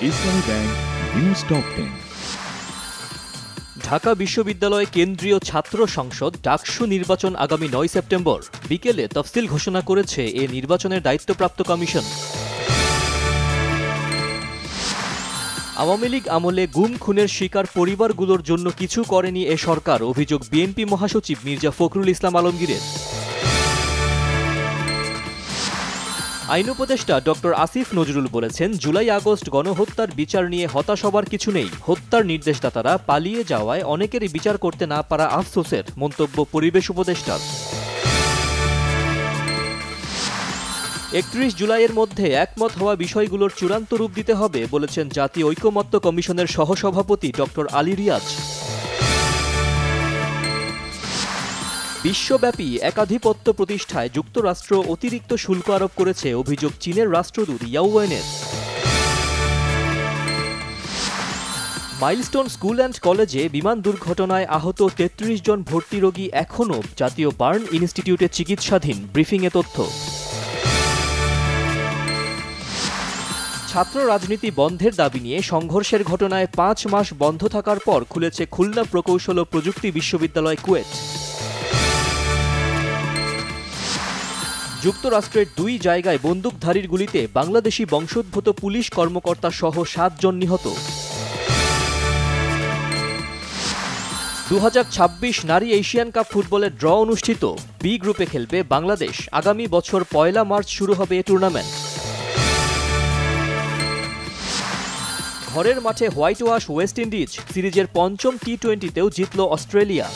ইসলামী bank news top 10। Dhaka বিশ্ববিদ্যালয় কেন্দ্রীয় ছাত্র সংসদ ডাকসু নির্বাচন আগামী ৯ সেপ্টেম্বর বিকেলে তফসিল ঘোষণা করেছে এ নির্বাচনের দায়িত্বপ্রাপ্ত কমিশন। আওয়ামী লীগ আমলে গুম খুনের শিকার পরিবারগুলোর জন্য কিছু করেনি এ সরকার, অভিযোগ বিএনপি মহাসচিব মির্জা ফখরুল ইসলাম আলমগীরের। আইন উপদেষ্টা ডক্টর আসিফ নজরুল বলেছেন, জুলাই আগস্ট গণহত্যার বিচার নিয়ে হতাশ হবার কিছু নেই। হত্যার নির্দেশদাতারা পালিয়ে যাওয়ায় অনেকেরই বিচার করতে না পারা আফসোসের, মন্তব্য পরিবেশ উপদেষ্টার। ৩১ জুলাইয়ের মধ্যে একমত হওয়া বিষয়গুলোর চূড়ান্ত রূপ দিতে হবে বলেছেন জাতীয় ঐকমত্য কমিশনের সহসভাপতি ডক্টর আলী রিয়াজ। বিশ্বব্যাপী একাধিপত্য প্রতিষ্ঠায় যুক্তরাষ্ট্র অতিরিক্ত শুল্ক আরোপ করেছে, অভিযোগ চীনের রাষ্ট্রদূত ইয়াও ওয়েনের। মাইলস্টোন স্কুল অ্যান্ড কলেজে বিমান দুর্ঘটনায় আহত ৩৩ জন ভর্তি রোগী এখনও জাতীয় বার্ন ইনস্টিটিউটে চিকিৎসাধীন, ব্রিফিংয়ে তথ্য। ছাত্র রাজনীতি বন্ধের দাবি নিয়ে সংঘর্ষের ঘটনায় ৫ মাস বন্ধ থাকার পর খুলেছে খুলনা প্রকৌশল ও প্রযুক্তি বিশ্ববিদ্যালয় কুয়েট। যুক্তরাষ্ট্রের ২ জায়গায় বন্দুকধারীর গুলিতে বাংলাদেশি বংশোদ্ভূত পুলিশ কর্মকর্তা সহ ৭ জন নিহত। ২০২৬ নারী এশিয়ান কাপ ফুটবলের ড্র অনুষ্ঠিত। বি গ্রুপে খেলবে বাংলাদেশ। আগামী বছর ১ মার্চ শুরু হবে এ টুর্নামেন্ট। ঘরের মাঠে হোয়াইট ওয়াশ ওয়েস্ট ইন্ডিজ, সিরিজের ৫ম টি-২০তেও জিতল অস্ট্রেলিয়া।